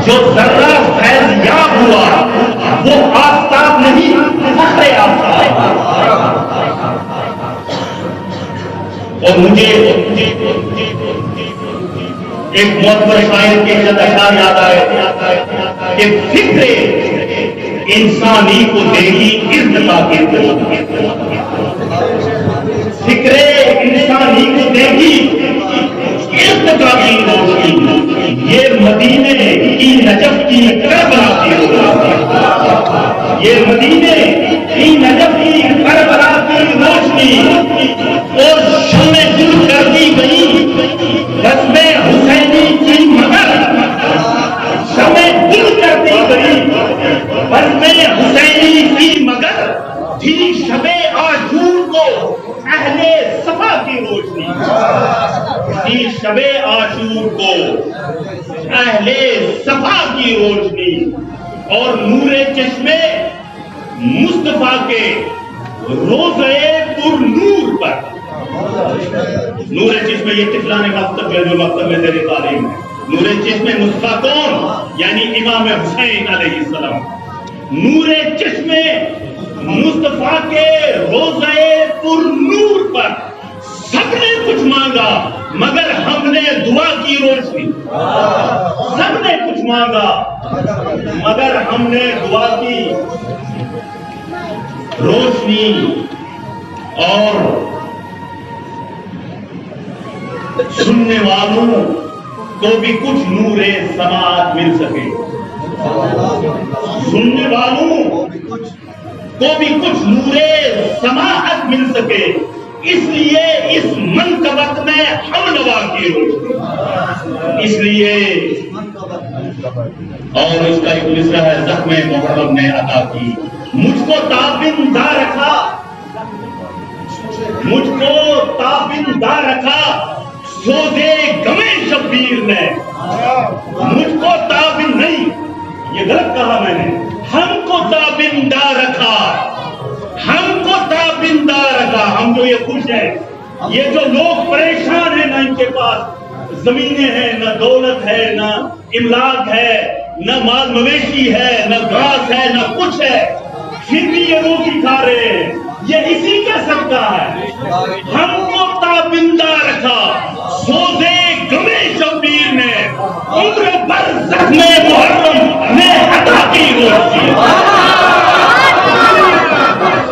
جو ذرہ فیض یاب ہوا وہ آفتاب نہیں فخر آفتاب. اور مجھے ایک معتبر شاعر کے چند اشعار یاد آئے کہ فکر انسانی کو دے گی ارتقا کی روشنی. فکر انسانی کو دے گی ارتقا کی روشنی. یہ مدینے کی نجف کی کربلا کی روشنی. یہ مدینے کی نجف کی کربلا کی روشنی. اور شمع دور کر دی گئی رسم حسینی کی مگر شمع دور کر دی گئی رسم حسینی کی مگر تھی شب عاشور کو اہل صفا کی روشنی. تھی شب عاشور کو اہل صفا کی روشنی. اور نور چشمے مصطفیٰ کے روزے پر نور پر. نور چشمے یہ طفلان مکتب ہے جو مکتب میں زیر تعلیم ہے. نور چشمے مصطفیٰ کون؟ یعنی امام حسین علیہ السلام. نور چشمے مصطفیٰ کے روزے پر نور پر سب نے کچھ مانگا مگر ہم نے دعا کی روشنی. سب نے کچھ مانگا مگر ہم نے دعا کی روشنی. اور سننے والوں کو بھی کچھ نور سماعت مل سکے. سننے والوں کو بھی کچھ نور سماعت مل سکے. اس لیے اس منقبت میں ہم نوا کی روشنی. اس لیے اور اس کا ایک مصرع ہے زخم محرم نے عطا کی. مجھ کو تابندہ رکھا, مجھ کو تابندہ رکھا سوزے غمِ شبیر نے. مجھ کو تابند نہیں, یہ غلط کہا میں نے. ہم کو تابندہ رکھا, ہم کو تابندہ رکھا. ہم جو یہ خوش ہیں, یہ جو لوگ پریشان ہیں, نہ ان کے پاس زمینیں ہیں, نہ دولت ہے, نہ املاک ہے, نہ مال مویشی ہے, نہ گھاس ہے, نہ کچھ ہے, پھر بھی یہ روٹی کھا رہے ہیں. یہ اسی کا صدقہ ہے. ہم کو تابندہ رکھا سوزے غمِ شبیر نے, عمر بھر زخم محرم نے عطا کی روشنی.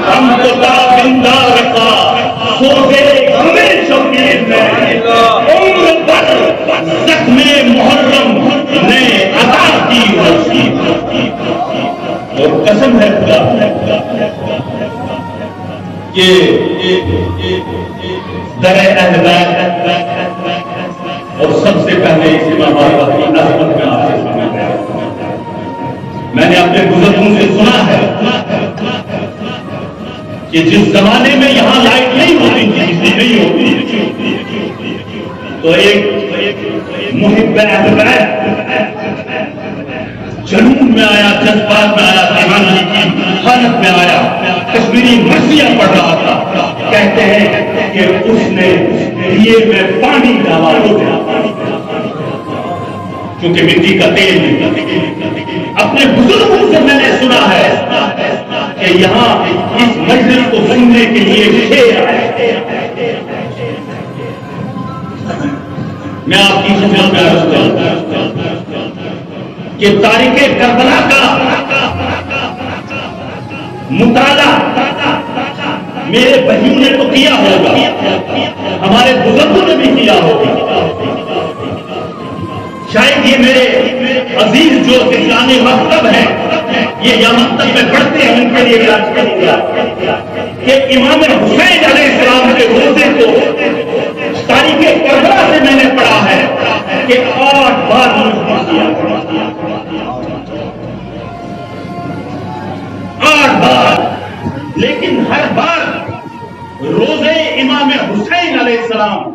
ہم کو تابندہ رکھا سوزے غمِ شبیر نے, عمر بھر زخم محرم نے عطا کی روشنی. اور قسم ہے خدا کہ در اہل بیت اور سب سے پہلے اس امام باقر کی عظمت میں آپ سے سنا ہے. میں نے اپنے بزرگوں سے سنا ہے کہ جس زمانے میں یہاں لائٹ نہیں ہوتی تھی, بجلی نہیں ہوتی, تو ایک محب اہل بیت جنون میں آیا, جذبات میں آیا, دیوانگی کی حالت میں آیا, کشمیری مرثیہ پڑھ رہا تھا. کہتے ہیں کہ اس نے دیے میں پانی ڈالا, کیونکہ مٹی کا تیل نہیں. اپنے بزرگوں سے میں نے سنا ہے کہ یہاں اس مجلس کو سننے کے لیے شیر آئے. میں آپ کی خدمت میں عرض کروں کہ تاریخ کربلا کا مطالعہ میرے بھائیوں نے تو کیا ہوگا, ہمارے بزرگوں نے بھی کیا ہوگا. شاید یہ میرے عزیز جو طفلان مکتب ہیں, یہ یا مکتب میں پڑھتے ہیں, ان کے لیے علاج کر دیا کہ امام حسین علیہ السلام کے روزے کو تاریخ کربلا سے میں نے پڑھا ہے کہ 8 بار مضبوط کیا, 8 بار. لیکن ہر بار روزے امام حسین علیہ السلام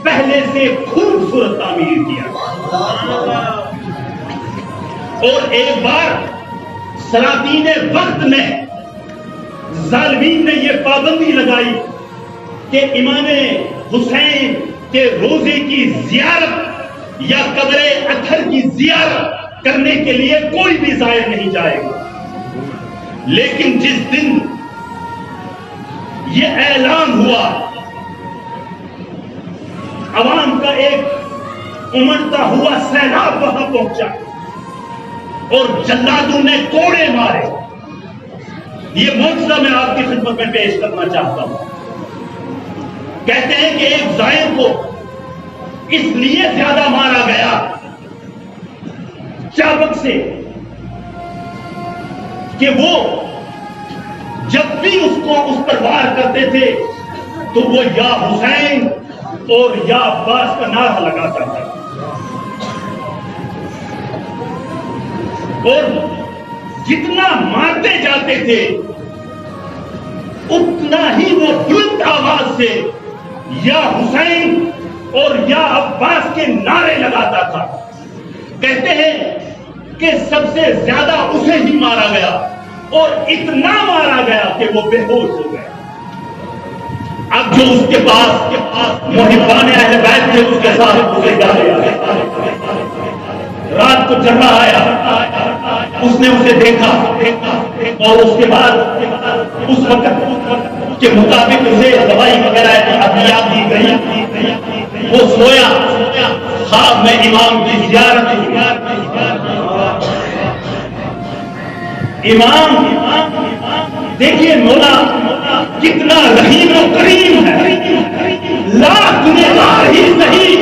پہلے سے خوبصورت تعمیر کیا. اور ایک بار سلاطین وقت میں ظالمین نے یہ پابندی لگائی کہ امام حسین کے روزے کی زیارت یا قبر اطہر کی زیارت کرنے کے لیے کوئی بھی ظاہر نہیں جائے گا. لیکن جس دن یہ اعلان ہوا، عوام کا ایک امڑتا ہوا سیلاب وہاں پہنچا اور جلادوں نے کوڑے مارے. یہ معجزہ میں آپ کی خدمت میں پیش کرنا چاہتا ہوں. کہتے ہیں کہ ایک زائر کو اس لیے زیادہ مارا گیا چابک سے کہ وہ جب بھی اس پر وار کرتے تھے تو وہ یا حسین اور یا عباس کا نعرہ لگاتا تھا. اور جتنا مارتے جاتے تھے اتنا ہی وہ بلند آواز سے یا حسین اور یا عباس کے نعرے لگاتا تھا. کہتے ہیں کہ سب سے زیادہ اسے ہی مارا گیا اور اتنا مارا گیا کہ وہ بے ہوش ہو گیا. اب جو اس کے پاس محبان اہل بیت تھے اس کے ساتھ اسے گایا. رات کو جگہ آیا، اس نے اسے دیکھا اور اس کے بعد اس وقت کے مطابق اسے دوائی وغیرہ ادویات دی گئی. وہ سویا، خواب میں امام کی زیارت. امام دیکھیے مولا کتنا رحیم و کریم ہے. لاکھ گنہگار ہی صحیح،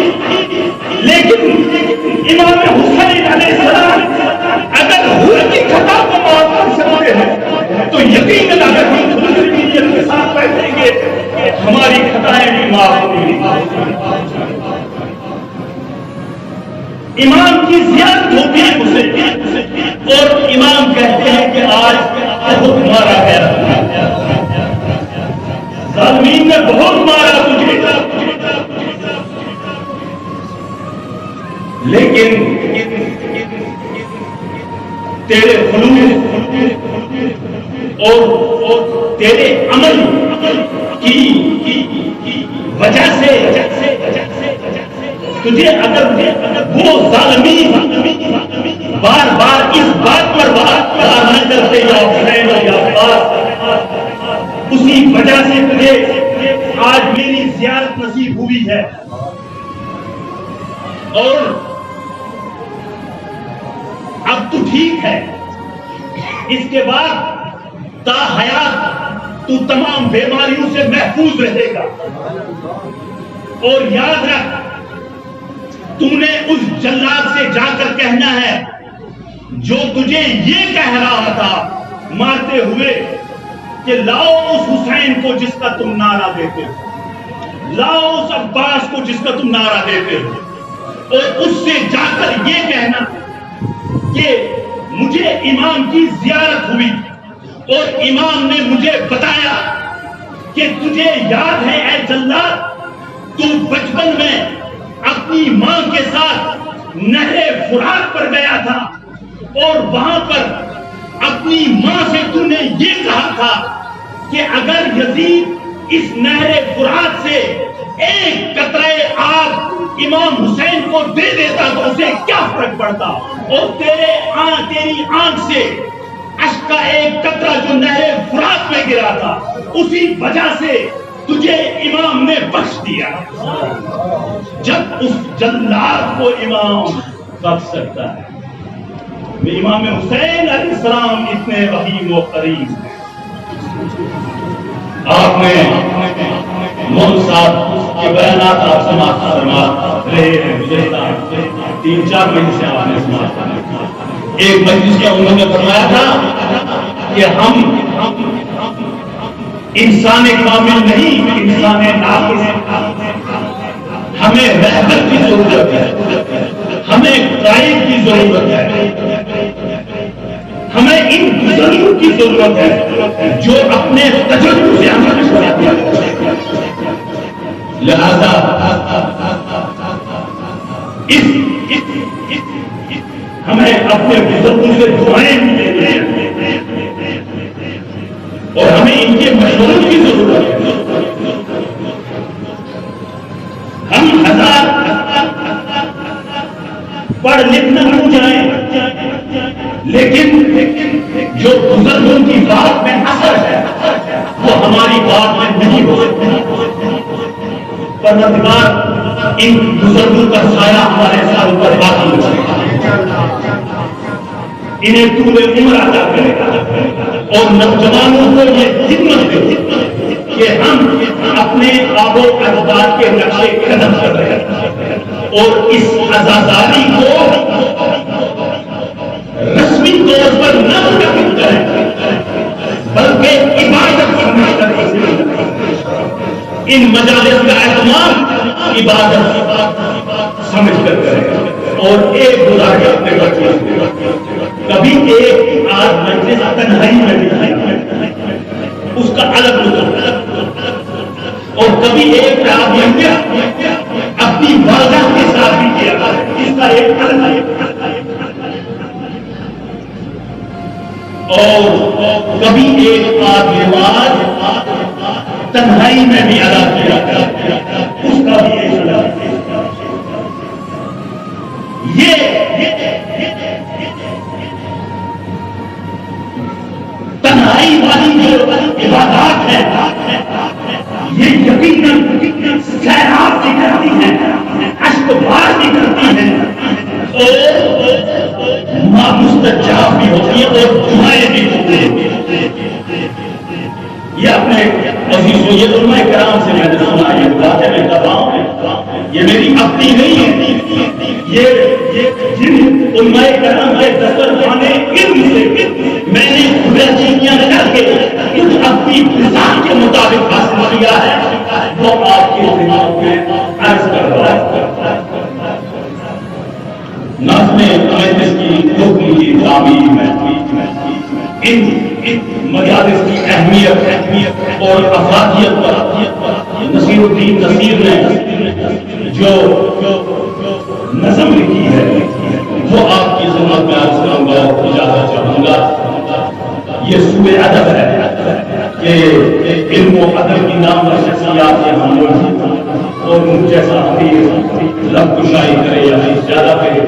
لیکن امام حسین علیہ السلام اگر حور کی خطا کو معاف کر سکتے ہیں تو یقیناً اگر ہم خودریت کے ساتھ بیٹھیں گے ہماری خطائیں بھی معاف ہوں گی. امام کی زیارت ہوتی ہے اسے اور امام کہتے ہیں کہ آج بہت مارا گیا، ظالمین نے بہت مارا تجھے، لیکن تیرے خلوص اور تیرے عمل کی وجہ سے تجھے اگر وہ ظالمین بار بار اس بات پر بات نہ کرتے یا حسین یا عباس، اسی وجہ سے تجھے آج میری زیارت نصیب ہوئی ہے. اور اب تو ٹھیک ہے، اس کے بعد تا حیات تو تمام بیماریوں سے محفوظ رہے گا. اور یاد رکھ، تم نے اس جلاد سے جا کر کہنا ہے جو تجھے یہ کہہ رہا تھا مارتے ہوئے کہ لاؤ اس حسین کو جس کا تم نعرہ دیتے ہو، لاؤ اس عباس کو جس کا تم نعرہ دیتے ہو، اور اس سے جا کر یہ کہنا کہ مجھے امام کی زیارت ہوئی اور امام نے مجھے بتایا کہ تجھے یاد ہے اے جلاد، تو بچپن میں اپنی ماں کے ساتھ نہر فرات پر گیا تھا اور وہاں پر اپنی ماں سے تو نے یہ کہا تھا کہ اگر یزید اس نہر فرات سے ایک قطرہ آب امام حسین کو دے دیتا تو اسے کیا فرق پڑتا، اور تیری آنکھ سے اشک کا ایک قطرہ جو نہر فرات میں گرا تھا اسی وجہ سے تجھے امام نے بخش دیا. جب اس جلاد کو امام بخش سکتا ہے، امام حسین علیہ السلام اتنے رحیم و کریم. آپ نے مول صاحب کے بیانات آپ سماعت رہے ہیں، گزشتہ 3-4 مہینے سے آپ نے سماعت. ایک مجلس کا انہوں نے فرمایا تھا کہ ہم انسان کامل نہیں، انسان ناقص ہیں. ہمیں رہبر کی ضرورت ہے، ہمیں قائد کی ضرورت ہے، ہمیں ان بزرگوں کی ضرورت ہے جو اپنے تجربے سے عمل کرتے ہیں. لہذا ہمیں اپنے بزرگوں سے دعائیں بھی دینی ہیں اور ہمیں ان کے مشوروں کی ضرورت ہے. ہم ہزار پڑھ لکھ نہ ہو جائیں لیکن جو بزرگوں کی بات میں اثر ہے وہ ہماری بات میں نہیں ہو سکتا۔ پروردگار ان بزرگوں کا سایہ ہمارے ساتھ پر باقی رکھے، انہیں طول عمر عطا کرے اور نوجوانوں کو یہ ہمت دے کہ ہم اپنے آب و اجداد کے نقشے قدم کر رہے ہیں اور اس عزاداری کو رسمی طور پر نہ منعقد کریں بلکہ عبادت سمجھ کر ان مجالس کا اہتمام عبادت سمجھ کر کریں۔ اور ایک گزارش اپنے بچوں سے، کبھی ایک آج مجلس تنہائی میں بھی اس کا الگ لطف، اور کبھی ایک اپنی والدہ کے ساتھ بھی کیا اس کا ایک الگ، اور کبھی ایک نماز تنہائی میں بھی ادا کیا اس کا بھی ایک الگ۔ یہ تنہائی والی جو عبادات ہے یہ یقیناً سیراب بھی کرتی ہیں، اشک بار بھی کرتی ہیں اور مستجاب بھی ہوتی ہیں اور دعائیں بھی ہوتی ہیں۔ یہ اپنے عزیزوں، یہ علماء کرام سے میں نے سنا، یہ باتیں میں کر رہا ہوں، یہ میری اپنی نہیں ہے، یہ جن علماء کرام کے دسترخوانے علم سے میں نے چیزیاں کر کے کچھ اپنی مزاج کے مطابق حاصل کیا ہے وہ آپ کے دماغ میں عرض کر رہا ہے۔ نظم مجلس کی حکم کی تعمیر میں ان مجالس کی اہمیت اور افادیت پر نصیر الدین نصیر نے جو نظم لکھی ہے وہ آپ کی خدمت میں عرض کروں گا اور اجازت چاہوں گا۔ یہ سوء ادب ہے کہ علم و ادب کی نام پر شخصیات یہاں موجود اور مجھ جیسا حقیر لب کشائی کرے یا زیادہ کرے،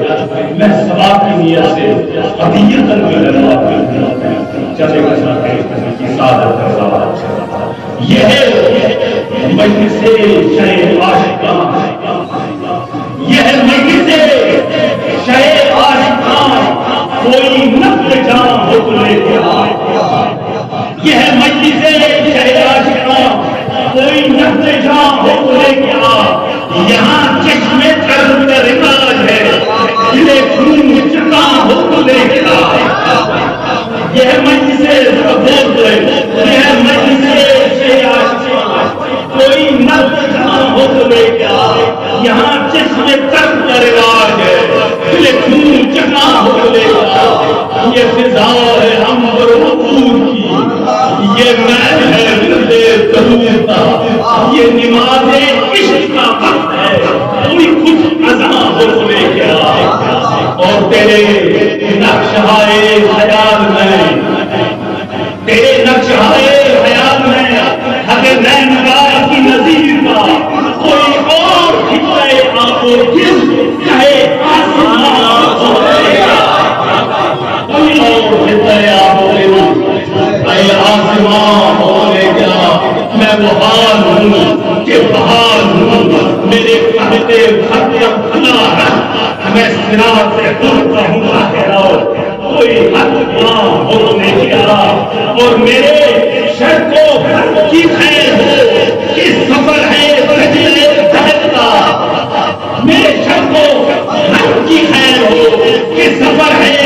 میں ثواب کی نیت سے ہدیتاً جو ہے نا چلے گا کی سعادت کا سوال۔ یہ ہے مجلس شہ عاشقاں، یہ ہے مجلس شہ عاشقاں، کوئی نقل جان ہو تو لے کے آئے۔ یہ ہے مجلس شہ عاشقاں، کوئی نقل جان ہو تو لے کے آ، یہاں چشم طرز کا رواج ہے، دل خون چکا ہو تو لے کے آ۔ یہ ہے مجلس یہ ہے مجلس شہ عاشقاں، کوئی نقل جان ہو تو لے کے آ، یہاں چشم طرز کا رواج ہے، دل خون چکا ہو تو لے کے آ۔ یہ فضا ہے عنبر و عود کی، یہ محل ہے ورد درود کا، یہ نماز عشق کا وقت ہے، کوئی کچھ اذاں ہو تو لے کے آئے۔ اور تیرے نقشہائے خیال میں، تیرے نقشہائے خیال میں حق نینگار کی نظیر کا کوئی اور کھچائے آپ و جس چاہے آسمان ہو لے گا، کوئی اور کھچائے آپ و جس اے آسمان ہو لے گا۔ میں بحال ہوں کہ بحال ہوں، میرے قدتے خطر کھلا ہے، میں صراط سے ڈرتا ہوں آخرت، کوئی حق وہاں ہونے کیا اور میرے شر کو کی خیر ہو کہ سفر ہے رجلے بہتا، میرے شر کو حق کی خیر ہو کہ سفر ہے